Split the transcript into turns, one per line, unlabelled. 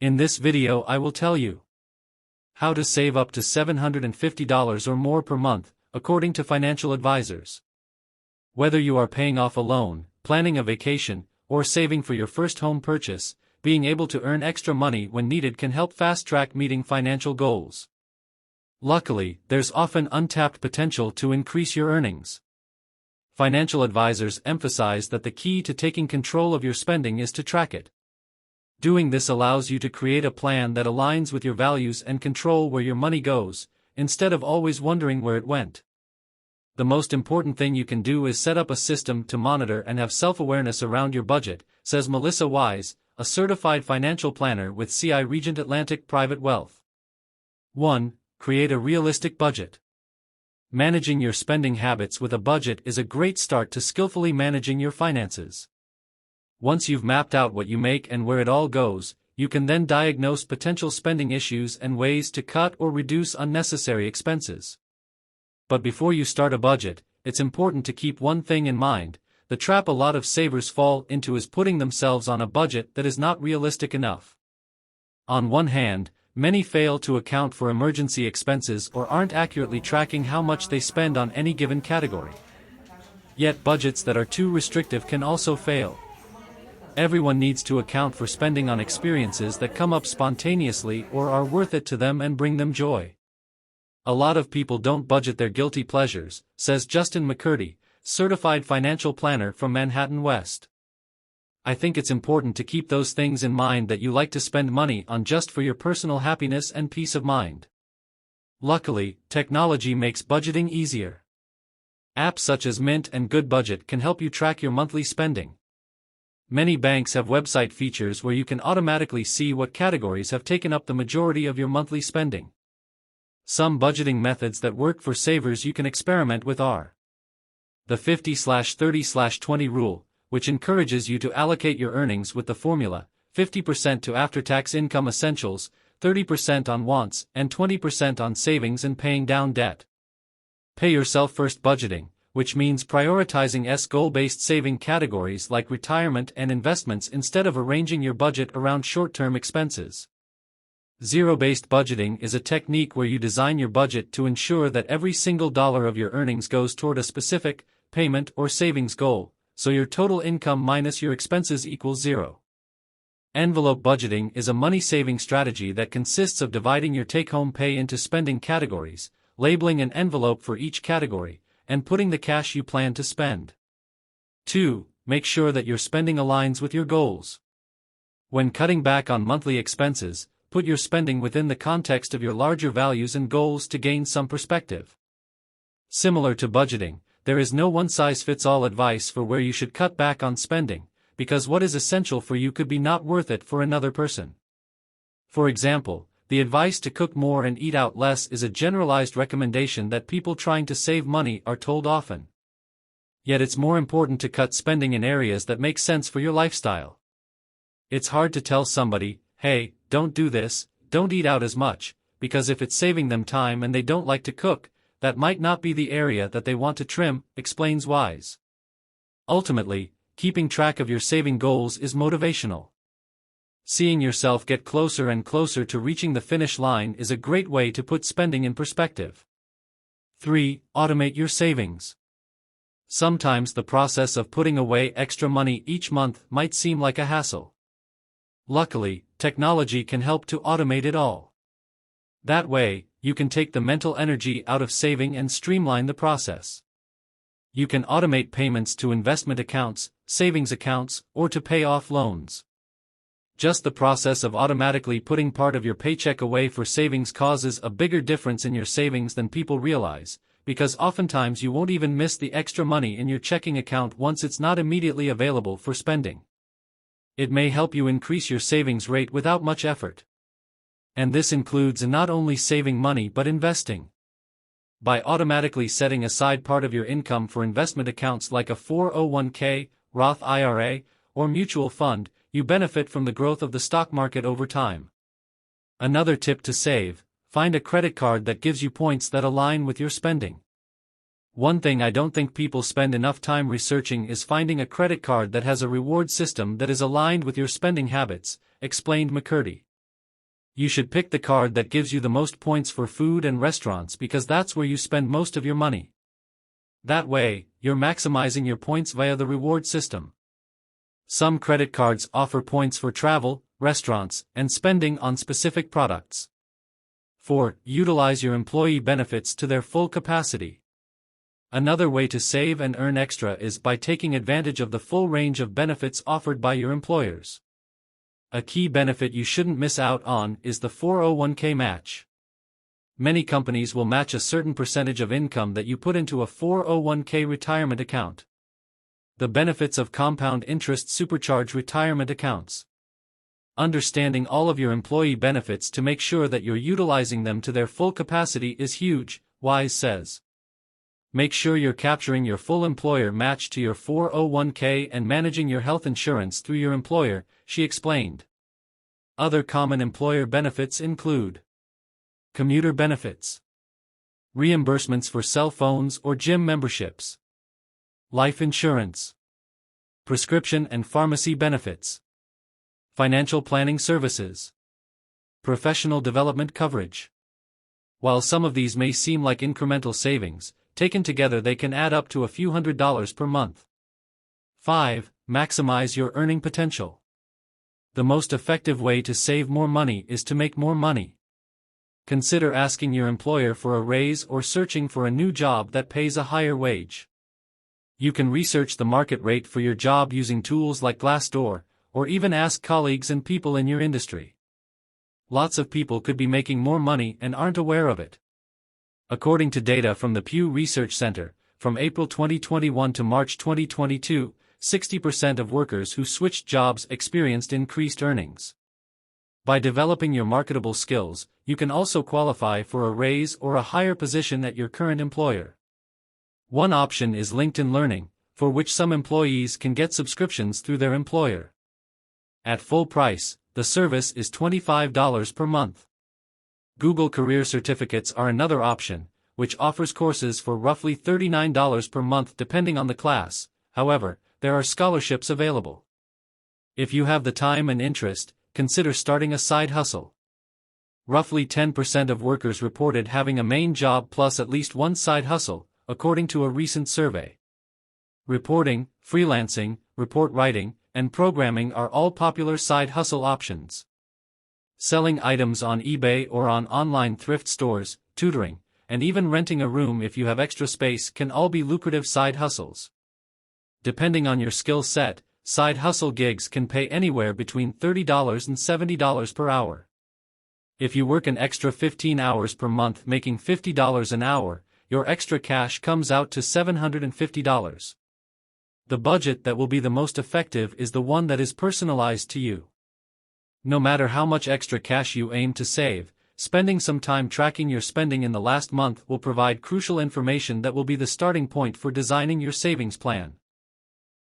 In this video I will tell you how to save up to $750 or more per month, according to financial advisors. Whether you are paying off a loan, planning a vacation, or saving for your first home purchase, being able to earn extra money when needed can help fast-track meeting financial goals. Luckily, there's often untapped potential to increase your earnings. Financial advisors emphasize that the key to taking control of your spending is to track it. Doing this allows you to create a plan that aligns with your values and control where your money goes, instead of always wondering where it went. The most important thing you can do is set up a system to monitor and have self-awareness around your budget, says Melissa Wise, a certified financial planner with CI Regent Atlantic Private Wealth. 1. Create a realistic budget. Managing your spending habits with a budget is a great start to skillfully managing your finances. Once you've mapped out what you make and where it all goes, you can then diagnose potential spending issues and ways to cut or reduce unnecessary expenses. But before you start a budget, it's important to keep one thing in mind: the trap a lot of savers fall into is putting themselves on a budget that is not realistic enough. On one hand, many fail to account for emergency expenses or aren't accurately tracking how much they spend on any given category. Yet budgets that are too restrictive can also fail. Everyone needs to account for spending on experiences that come up spontaneously or are worth it to them and bring them joy. A lot of people don't budget their guilty pleasures, says Justin McCurdy, certified financial planner from Manhattan West. I think it's important to keep those things in mind that you like to spend money on just for your personal happiness and peace of mind. Luckily, technology makes budgeting easier. Apps such as Mint and Good Budget can help you track your monthly spending. Many banks have website features where you can automatically see what categories have taken up the majority of your monthly spending. Some budgeting methods that work for savers you can experiment with are the 50/30/20 rule, which encourages you to allocate your earnings with the formula: 50% to after-tax income essentials, 30% on wants, and 20% on savings and paying down debt. Pay yourself first budgeting, which means prioritizing goal-based saving categories like retirement and investments instead of arranging your budget around short-term expenses. Zero-based budgeting is a technique where you design your budget to ensure that every single dollar of your earnings goes toward a specific payment or savings goal, so your total income minus your expenses equals zero. Envelope budgeting is a money-saving strategy that consists of dividing your take-home pay into spending categories, labeling an envelope for each category, and putting the cash you plan to spend. 2. Make sure that your spending aligns with your goals. When cutting back on monthly expenses, put your spending within the context of your larger values and goals to gain some perspective. Similar to budgeting, there is no one-size-fits-all advice for where you should cut back on spending, because what is essential for you could be not worth it for another person. For example, the advice to cook more and eat out less is a generalized recommendation that people trying to save money are told often. Yet it's more important to cut spending in areas that make sense for your lifestyle. It's hard to tell somebody, hey, don't do this, don't eat out as much, because if it's saving them time and they don't like to cook, that might not be the area that they want to trim, explains Wise. Ultimately, keeping track of your saving goals is motivational. Seeing yourself get closer and closer to reaching the finish line is a great way to put spending in perspective. 3. Automate your savings. Sometimes the process of putting away extra money each month might seem like a hassle. Luckily, technology can help to automate it all. That way, you can take the mental energy out of saving and streamline the process. You can automate payments to investment accounts, savings accounts, or to pay off loans. Just the process of automatically putting part of your paycheck away for savings causes a bigger difference in your savings than people realize, because oftentimes you won't even miss the extra money in your checking account once it's not immediately available for spending. It may help you increase your savings rate without much effort. And this includes not only saving money but investing. By automatically setting aside part of your income for investment accounts like a 401k, Roth IRA, or mutual fund, you benefit from the growth of the stock market over time. Another tip to save: find a credit card that gives you points that align with your spending. One thing I don't think people spend enough time researching is finding a credit card that has a reward system that is aligned with your spending habits, explained McCurdy. You should pick the card that gives you the most points for food and restaurants because that's where you spend most of your money. That way, you're maximizing your points via the reward system. Some credit cards offer points for travel, restaurants, and spending on specific products. 4. Utilize your employee benefits to their full capacity. Another way to save and earn extra is by taking advantage of the full range of benefits offered by your employers. A key benefit you shouldn't miss out on is the 401k match. Many companies will match a certain percentage of income that you put into a 401k retirement account. The benefits of compound interest supercharge retirement accounts. Understanding all of your employee benefits to make sure that you're utilizing them to their full capacity is huge, Wise says. Make sure you're capturing your full employer match to your 401k and managing your health insurance through your employer, she explained. Other common employer benefits include commuter benefits, reimbursements for cell phones or gym memberships, life insurance, prescription and pharmacy benefits, financial planning services, professional development coverage. While some of these may seem like incremental savings, taken together they can add up to a few $100s per month. 5. Maximize your earning potential. The most effective way to save more money is to make more money. Consider asking your employer for a raise or searching for a new job that pays a higher wage. You can research the market rate for your job using tools like Glassdoor, or even ask colleagues and people in your industry. Lots of people could be making more money and aren't aware of it. According to data from the Pew Research Center, from April 2021 to March 2022, 60% of workers who switched jobs experienced increased earnings. By developing your marketable skills, you can also qualify for a raise or a higher position at your current employer. One option is LinkedIn Learning, for which some employees can get subscriptions through their employer. At full price, the service is $25 per month. Google Career Certificates are another option, which offers courses for roughly $39 per month depending on the class. However, there are scholarships available. If you have the time and interest, consider starting a side hustle. Roughly 10% of workers reported having a main job plus at least one side hustle, according to a recent survey. Reporting, freelancing, report writing, and programming are all popular side hustle options. Selling items on eBay or on online thrift stores, tutoring, and even renting a room if you have extra space can all be lucrative side hustles. Depending on your skill set, side hustle gigs can pay anywhere between $30 and $70 per hour. If you work an extra 15 hours per month making $50 an hour, your extra cash comes out to $750. The budget that will be the most effective is the one that is personalized to you. No matter how much extra cash you aim to save, spending some time tracking your spending in the last month will provide crucial information that will be the starting point for designing your savings plan.